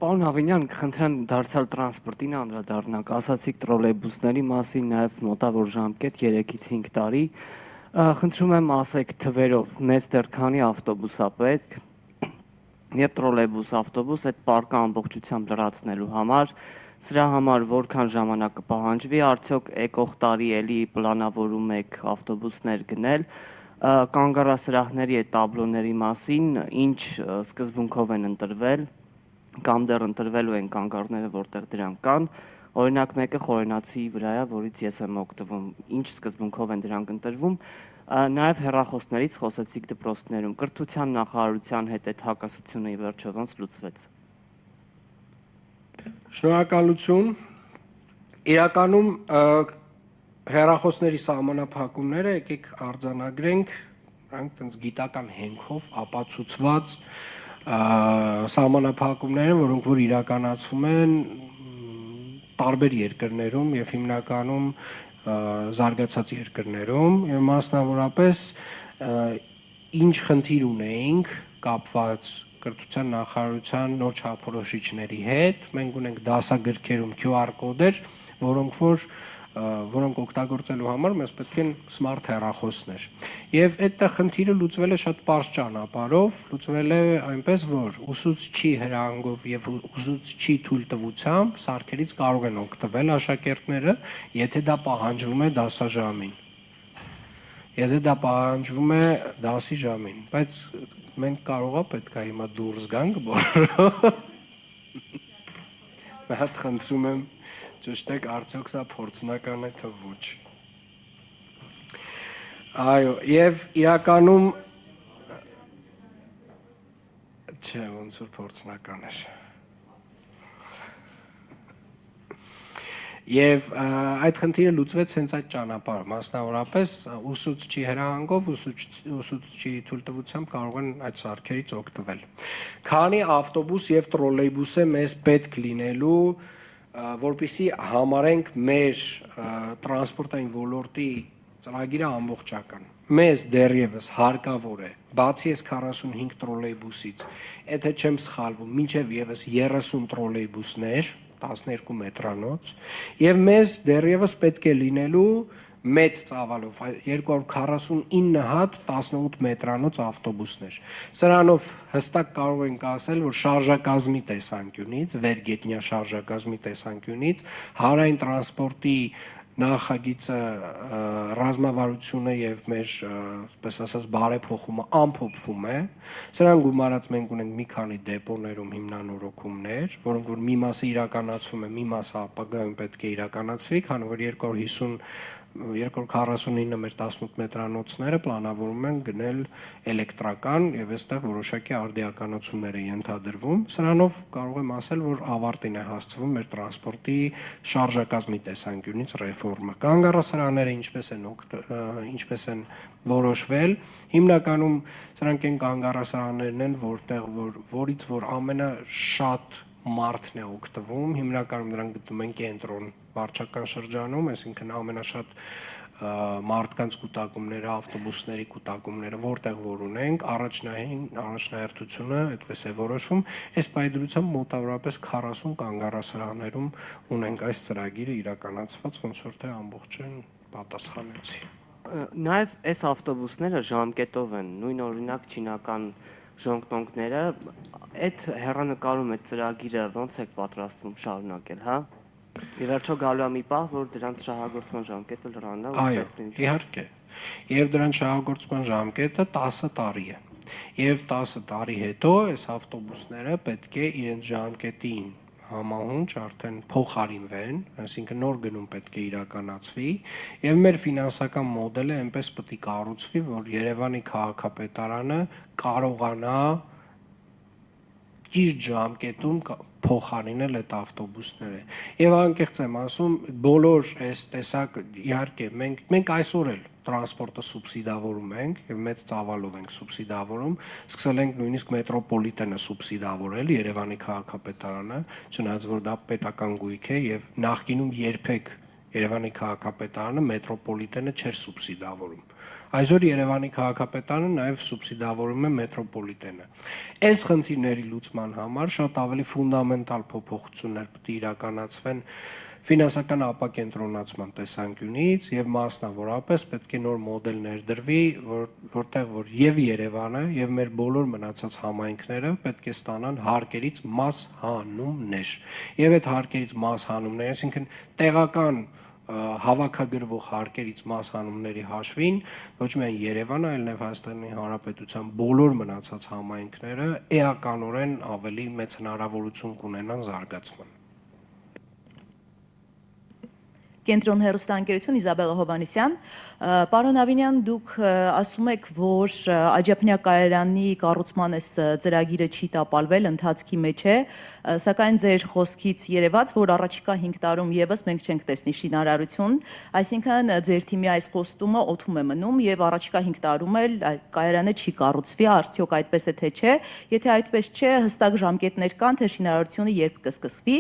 Պարոն Ավինյան, կխնդրեմ դարձյալ տրանսպորտին անդրադառնանք, ասացիք տրոլեյբուսների մասին, նաև մոտավոր ժամկետ 3-ից 5 տարի, խնդրում եմ ասեք թվերով, մեզ դեռ քանի ավտոբուս է պետք, եւ տրոլեյբուս, ավտոբուս այդ պարկը ամբողջությամբ լրացնելու համար, սրա համար որքան ժամանակ կպահանջվի, արդյոք եկող տարի էլի պլանավորում եք ավտոբուսներ գնել, կանգառասրահների այդ տաբլոների մասին, ինչ սկզբունքով են ընտրվել, կամ դեռ ընտրվելու են կանգառները, որտեղ դրանք կան, օրինակ մեկը Խորենացի վրա է, որից ես եմ օգտվում, ինչ սկզբունքով են դրանք ընտրվում, նաև հեռախոսներից խոսեցիք դպրոցներում, կրթության նախարարության հետ այդ հակասությունը ի վերջո ոնց լուծվեց։ Շնորհակալություն։ Իրականում հեռախոսների սահմանափակումները եկեք արձանագրենք, նրանք տենց գիտական հենքով ապացուցված սահմանափակումներ են, որոնք որ իրականացվում են տարբեր երկրներում եւ հիմնականում զարգացած երկրներում եւ մասնավորապես ինչ խնդիր ունեինք կապված կրթության նախարարության նոր չափորոշիչների հետ, մենք ունենք դասագրքերում QR կոդեր, որոնք օգտագործելու համար մեզ պետք են սմարթ հեռախոսներ։ Եվ այդտեղ խնդիրը լուծվել է շատ պարզ ճանապարհով, լուծվել է այնպես, որ ուսուցչի հրահանգով եւ ուսուցչի թույլտվությամբ սարքերից կարող են օգտվել աշակերտները, եթե դա պահանջվում է դասաժամին։ Եթե դա պահանջվում է դասի ժամին, բայց մենք կարողա պետք է հիմա դուրս գանք բոլորը։ Հատ խնդրում եմ ճշտեք արդյոք սա փորձնական է թե ոչ։ Այո, եւ իրականում չէ, ոնց որ փորձնական էր։ Եվ այդ խնդիրը լուծվեց հենց այդ ճանապարհով, մասնավորապես ուսուցչի հրահանգով, ուսուցչի թույլտվությամբ կարող են այդ սարքերից օգտվել։ Քանի ավտոբուս եւ տրոլեյբուս է մեզ պետք լինելու, որպեսզի համարենք մեր տրանսպորտային ոլորտի ծրագիրը ամբողջական։ Մեզ դեռևս հարկավոր է, բացի այս 45 տրոլեյբուսից, եթե չեմ սխալվում, մինչև եւս 30 տրոլեյբուսներ 12 մետրանոց եւ մեզ դեռևս պետք է լինելու մեծ ծավալով 249 հատ 18 մետրանոց ավտոբուսներ։ Սրանով հստակ կարող ենք ասել, որ շարժակազմի տեսանկյունից, վերգետնյա շարժակազմի տեսանկյունից հանրային տրանսպորտի նախագիծը ռազմավարությունը եւ մեր, այսպես ասած, բարեփոխումը ամփոփվում է։ Սրան գումարած մենք ունենք մի քանի դեպոներում հիմնանորոգումներ, որոնք որ մի մասը իրականացվում է, մի մասը ապագայում պետք է իրականացվի, քանի որ 249 մեր 18 մետրանոցները պլանավորում են գնել էլեկտրական եւ այստեղ որոշակի արդիականացումներ են ենթադրվում։ Սրանով կարող եմ ասել, որ ավարտին է հասցվում մեր տրանսպորտի շարժակազմի տեսանկյունից ռեֆորմը։ Կանգառասրահները ինչպես են որոշվել, հիմնականում սրանք են կանգառասրահներն են, որից որ ամենաշատ մարդն է օգտվում, հիմնականում դրանք գտնում են կենտրոն վարչական շրջանում, այսինքն ամենաշատ մարդկանց կուտակումները, ավտոբուսների կուտակումները, որտեղ որ ունենք, առաջնահերթությունը այդպես է որոշվում, այս պայդրությամբ մոտավորապես 40 կանգառասրահներում ունենք այս ծրագիրը իրականացված, ոնց որ թե ամբողջն պատասխանեցի։ Նաև այս ավտոբուսները ժամկետով են, նույն օրինակ չինական ժոնգտոնգները, այդ հեռանկարում այդ ծրագիրը ոնց եք պատրաստվում շարունակել, հա։ Ի վերջո գալու է մի պահ, որ դրանց շահագործման ժամկետը լրանա։ Այո, իհարկե։ Եվ դրանց շահագործման ժամկետը 10 տարի է։ Եվ 10 տարի հետո այս ավտոբուսները պետք է իրենց ժամկետին համահունչ արդեն փոխարինվեն, այսինքն նոր գնում պետք է իրականացվի, եւ մեր ֆինանսական մոդելը այնպես պետք է կառուցվի, որ Երևանի քաղաքապետարանը կարողանա ճիշտ ժամկետում փոխարինել այդ ավտոբուսները։ Եվ անկեղծ եմ ասում, բոլոր այս տեսակ իհարկե մենք այսօր էլ տրանսպորտը սուբսիդավորում ենք եւ մեծ ծավալով ենք սուբսիդավորում, սկսել ենք նույնիսկ մետրոպոլիտենը սուբսիդավորել Երևանի քաղաքապետարանը, չնայած որ դա պետական գույք է եւ նախկինում երբեք Երևանի քաղաքապետարանը մետրոպոլիտենը չէր սուբսիդավորում։ Այսօր Երևանի քաղաքապետարանը նաև սուբսիդավորում է մետրոպոլիտենը։ Այս խնդիրների լուծման համար շատ ավելի ֆունդամենտալ փոփոխություններ պետք է իրականացվեն ֆինանսական ապակենտրոնացման տեսանկյունից եւ մասնավորապես պետք է նոր մոդել ներդրվի, որտեղ որ եւ Երևանը եւ մեր բոլոր մնացած համայնքները պետք է ստանան հարկերից մաս հանումներ։ Եվ այդ հարկերից մաս հանումները, այսինքն տեղական հավաքագրվող հարկերից մաս հանումների հաշվին ոչ միայն Երևանը, այլ նաև Հայաստանի Հանրապետության բոլոր մնացած համայնքները էականորեն ավելի մեծ հնարավորություն կունենան զարգացման։ Կենտրոն հեռուստաընկերություն Իզաբելլա Հովհաննիսյան, պարոն Ավինյան, դուք ասում եք, որ Աջափնյա կայարանի կառուցման այս ծրագիրը չի տապալվել, ընթացքի մեջ է, սակայն ձեր խոսքից երևաց, որ առաջիկա 5 տարում եւս մենք չենք տեսնի շինարարություն, այսինքն ձեր թիմի այս խոստումը օդում է մնում եւ առաջիկա 5 տարում էլ կայարանը չի կառուցվի, արդյոք այդպես է թե չէ, եթե այդպես չէ, հստակ ժամկետներ կան, թե շինարարությունը երբ կսկսվի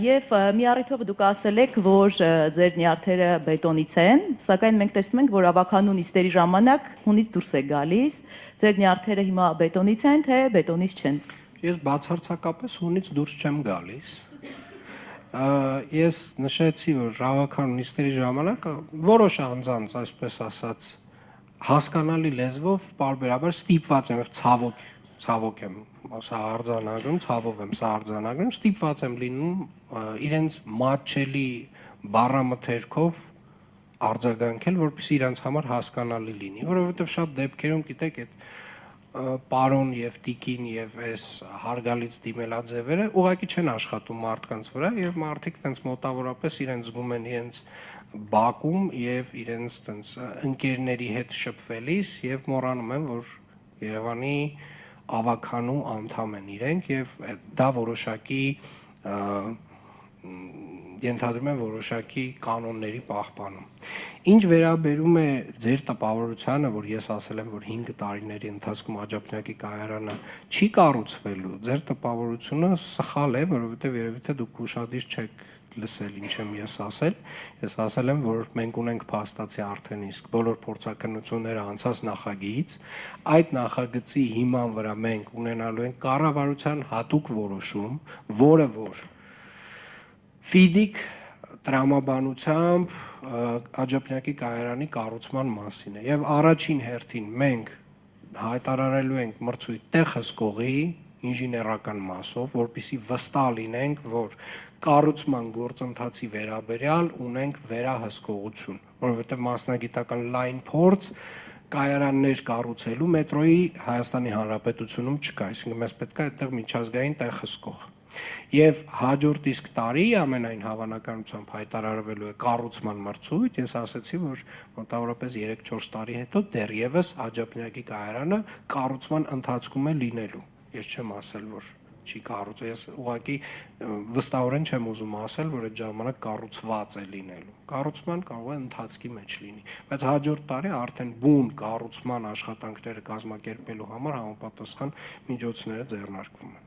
եւ մի առիթով դուք ասել եք, որ ձեր նյարդերը բետոնից են, սակայն մենք տեսնում ենք, որ ավականու նիստերի ժամանակ հունից դուրս է գալիս, ձեր նյարդերը հիմա բետոնից են, թե բետոնից չեն։ Ես բացարձակապես հունից դուրս չեմ գալիս։ Ես նշեցի, որ ավականու նիստերի ժամանակ որոշ անձանց, այսպես ասած, հասկանալի լեզվով պարբերաբար ստիպված եմ, ցավոք եմ սա արձանագրում, ցավով եմ սա արձանագրում, ստիպված եմ լինում իրենց մատչելի բառամթերքով արձագանքել, որպեսզի իրանց համար հասկանալի լինի, որովհետև շատ դեպքերում, գիտեք, այդ պարոն եւ տիկին եւ այս հարգալից դիմելաձևերը ուղղակի չեն աշխատում մարդկանց վրա եւ մարդիկ տենց մոտավորապես իրենց զգում են իրենց բակում եւ իրենց տենց ընկերների հետ շփվելիս եւ մոռանում են, որ Երևանի ավականու անդամ են իրենք եւ դա որոշակի ենթադրում եմ որոշակի կանոնների պահպանում։ Ինչ վերաբերում է ձեր տպավորությանը, որ ես ասել եմ, որ 5 տարիների ընթացքում Աջափնյակի կայարանը չի կառուցվելու, ձեր տպավորությունը սխալ է, որովհետև երևի թե դուք ուշադիր չեք լսել ինչ եմ ես ասել։ Ես ասել եմ, որ մենք ունենք փաստացի արդեն իսկ բոլոր փորձակնությունները անցած նախագիծ, այդ նախագծի հիման վրա մենք ունենալու ենք կառավարության հատուկ որոշում, որը որ ֆիդիկ տրամաբանությամբ Աջափնյակի կայարանի կառուցման մասին է եւ առաջին հերթին մենք հայտարարելու ենք մրցույթ տեղ հսկողի ինժեներական մասով, որպեսզի վստահ լինենք, որ կառուցման գործընթացի վերաբերյալ ունենք վերահսկողություն, որովհետեւ մասնագիտական լայն փորձ կայարաններ կառուցելու մետրոյի Հայաստանի Հանրապետությունում չկա, այսինքն մեզ պետք է այդտեղ միջազգային տեղ հսկող։ Եվ հաջորդ իսկ տարի ամենայն հավանականությամբ հայտարարվելու է կառուցման մրցույթ, ես ասացի, որ մոտավորապես 3-4 տարի հետո դեռևս Աջափնյակի կայարանը կառուցման ընթացքում է լինելու։ Ես չեմ ասել, որ չի կառուցվել, ես ուղղակի վստահորեն չեմ ուզում ասել, որ այդ ժամանակ կառուցված է լինելու։ Կառուցման կարող է ընթացքի մեջ լինի, բայց հաջորդ տարի արդեն բուն կառուցման աշխատանքները կազմակերպելու համար համապատասխան միջոցները ձեռնարկվում են։